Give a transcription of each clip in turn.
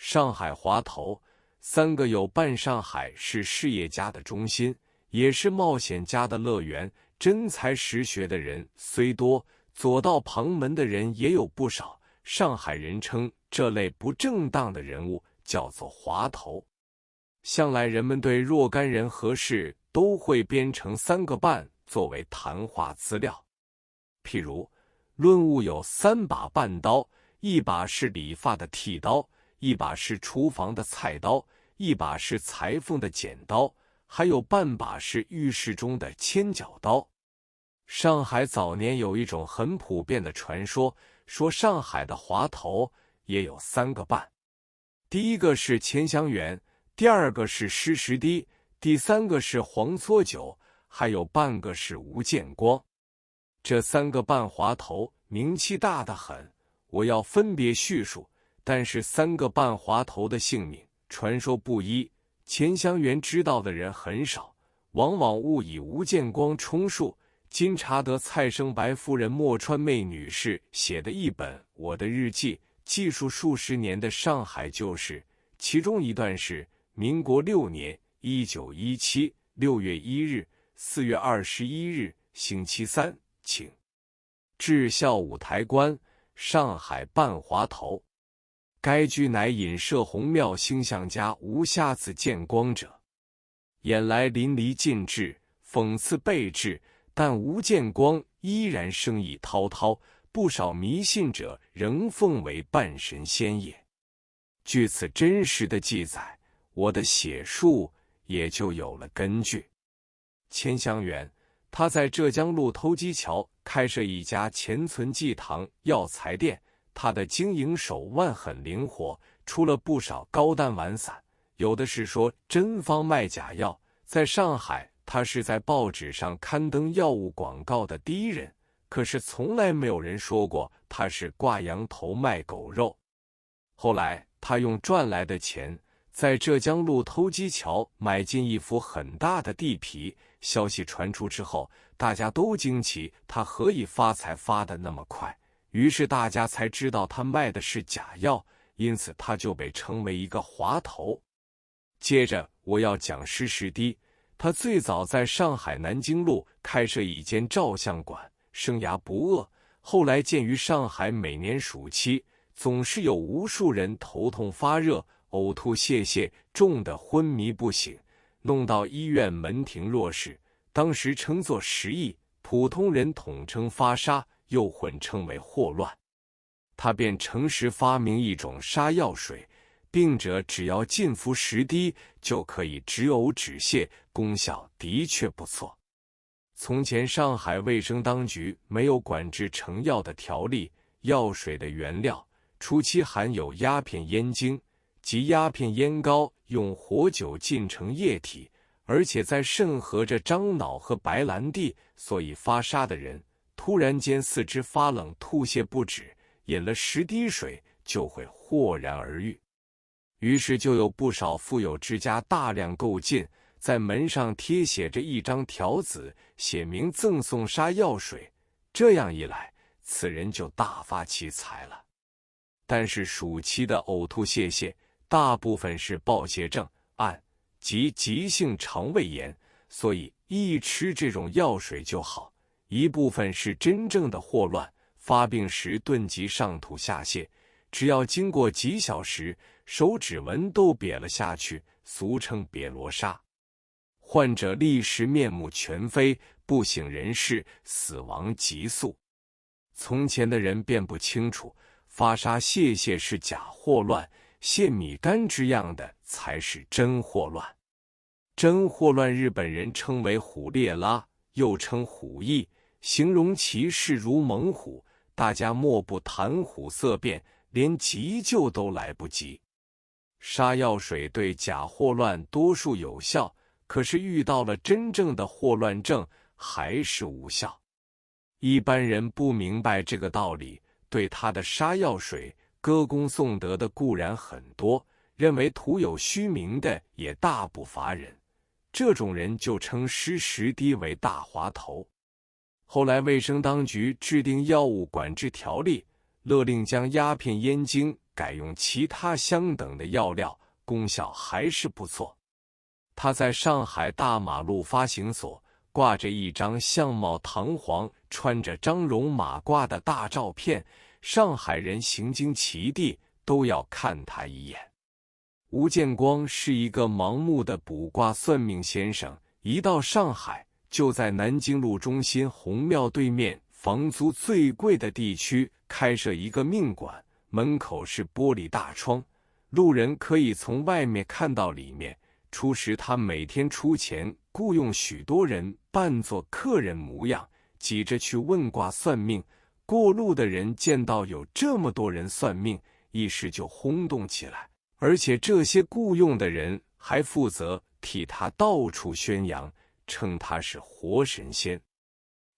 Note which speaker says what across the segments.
Speaker 1: 上海滑头，3个有伴。上海是事业家的中心，也是冒险家的乐园。真才实学的人虽多，左道旁门的人也有不少。上海人称这类不正当的人物叫做滑头。向来人们对若干人和事都会编成3个半作为谈话资料。譬如论物有3把半刀，一把是理发的剃刀，一把是厨房的菜刀，一把是裁缝的剪刀，还有半把是浴室中的千角刀。上海早年有一种很普遍的传说，说上海的滑头也有3个半。第一个是钱香园，第二个是施时低，第三个是黄搓酒，还有半个是吴建光。这3个半滑头名气大得很，我要分别叙述，但是3个半滑头的姓名传说不一，钱香园知道的人很少，往往误以吴建光充数。金查德蔡生白夫人莫川妹女士写的一本《我的日记》，记述数十年的上海旧事，其中一段是民国6年1917 6月1日4月21日星期三，请至孝舞台观，上海半滑头。该居乃隐射洪庙星象家吴瞎子见光者，眼来淋漓尽致，讽刺备至，但吴建光依然生意滔滔，不少迷信者仍奉为半神仙也。据此真实的记载，我的写述也就有了根据。钱香园，他在浙江路偷机桥开设一家钱存济堂药材店，他的经营手腕很灵活，出了不少高单丸散，有的是说真方卖假药。在上海，他是在报纸上刊登药物广告的第一人，可是从来没有人说过他是挂羊头卖狗肉。后来他用赚来的钱在浙江路偷机桥买进一幅很大的地皮，消息传出之后，大家都惊奇他何以发财发得那么快，于是大家才知道他卖的是假药，因此他就被称为一个滑头。接着我要讲施时低，他最早在上海南京路开设一间照相馆，生涯不恶。后来鉴于上海每年暑期总是有无数人头痛发热、呕吐泄泻，重的昏迷不醒，弄到医院门庭若市，当时称作10亿，普通人统称发杀，又混称为霍乱。他便诚实发明一种杀药水，病者只要进服10滴就可以止呕止泻，功效的确不错。从前上海卫生当局没有管制成药的条例，药水的原料初期含有鸦片烟精及鸦片烟膏，用活酒浸成液体，而且在肾合着樟脑和白兰地，所以发杀的人突然间四肢发冷，吐泻不止，饮了10滴水就会豁然而愈。于是就有不少富有之家大量购进，在门上贴写着一张条子，写明赠送杀药水。这样一来，此人就大发其财了。但是暑期的呕吐泄泻大部分是暴泻症、按及急性肠胃炎，所以一吃这种药水就好。一部分是真正的霍乱，发病时顿即上吐下泻，只要经过几小时，手指纹都瘪了下去，俗称瘪罗沙。患者立时面目全非，不省人事，死亡急速。从前的人便不清楚，发沙泄泻是假霍乱，泻米干之样的才是真霍乱。真霍乱日本人称为虎列拉，又称虎疫，形容其势如猛虎，大家莫不谈虎色变，连急救都来不及。杀药水对假霍乱多数有效，可是遇到了真正的霍乱症还是无效。一般人不明白这个道理，对他的杀药水歌功颂德的固然很多，认为徒有虚名的也大不乏人。这种人就称施时低为大滑头。后来卫生当局制定药物管制条例，勒令将鸦片烟精改用其他相等的药料，功效还是不错。他在上海大马路发行所挂着一张相貌堂皇、穿着张绒马褂的大照片，上海人行经其地都要看他一眼。吴建光是一个盲目的卜卦算命先生，一到上海就在南京路中心红庙对面房租最贵的地区开设一个命馆，门口是玻璃大窗，路人可以从外面看到里面。初时他每天出钱雇佣许多人扮作客人模样，挤着去问卦算命。过路的人见到有这么多人算命，一时就轰动起来，而且这些雇佣的人还负责替他到处宣扬，称他是活神仙。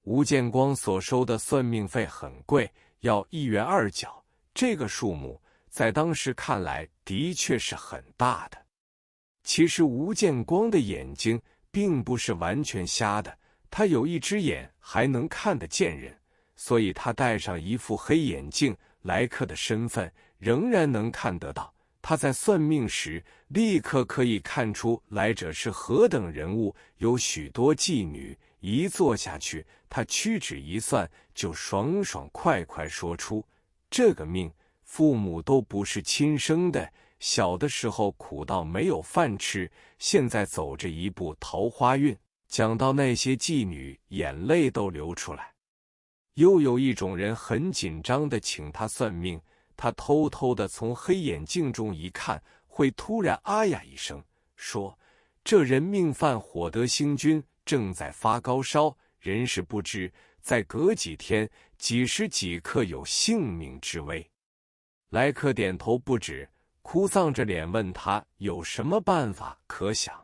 Speaker 1: 吴建光所收的算命费很贵，要1元2角，这个数目在当时看来的确是很大的。其实吴建光的眼睛并不是完全瞎的，他有一只眼还能看得见人，所以他戴上一副黑眼镜，来客的身份仍然能看得到。他在算命时立刻可以看出来者是何等人物，有许多妓女，一坐下去他屈指一算，就爽爽快快说出这个命父母都不是亲生的，小的时候苦到没有饭吃，现在走着一步桃花运。讲到那些妓女，眼泪都流出来。又有一种人很紧张地请他算命，他偷偷地从黑眼镜中一看，会突然啊呀一声，说这人命犯火德星君，正在发高烧，人是不知，再隔几天几时几刻有性命之危。来客点头不止，哭丧着脸问他有什么办法可想。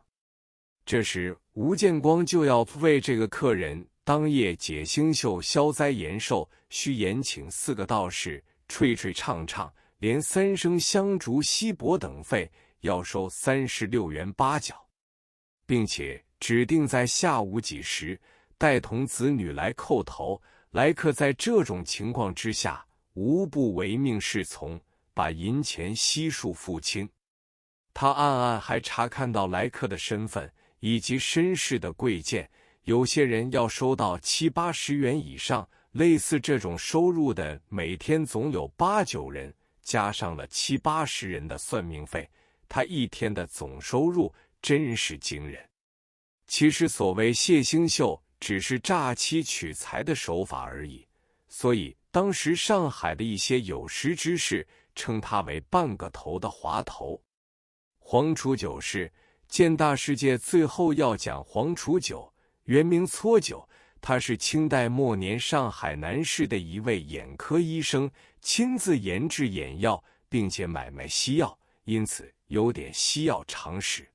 Speaker 1: 这时吴建光就要为这个客人当夜解星宿消灾延寿，需延请4个道士吹吹唱唱，连3升香烛锡箔等费要收36元8角，并且指定在下午几时带同子女来叩头。来客在这种情况之下无不唯命是从，把银钱悉数付清。他暗暗还查看到来客的身份以及绅士的贵贱，有些人要收到70、80元以上，类似这种收入的每天总有8、9人，加上了70、80人的算命费，他一天的总收入真是惊人。其实所谓谢星宿只是诈欺取财的手法而已，所以当时上海的一些有识之士称他为半个头的滑头。黄楚九是建大世界最后要讲黄楚九，原名搓九，他是清代末年上海南市的一位眼科医生，亲自研制眼药，并且买卖西药，因此有点西药常识。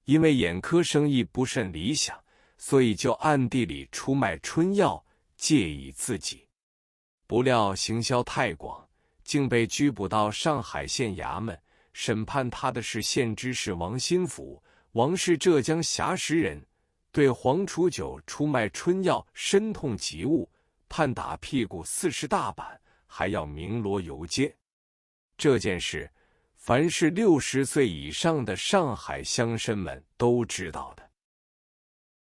Speaker 1: 因为眼科生意不甚理想，所以就暗地里出卖春药，借以自己。不料行销太广，竟被拘捕到上海县衙门。审判他的是县知事王新甫，王是浙江峡石人，对黄楚九出卖春药深痛极恶，判打屁股40大板，还要鸣锣游街。这件事，凡是60岁以上的上海乡绅们都知道的。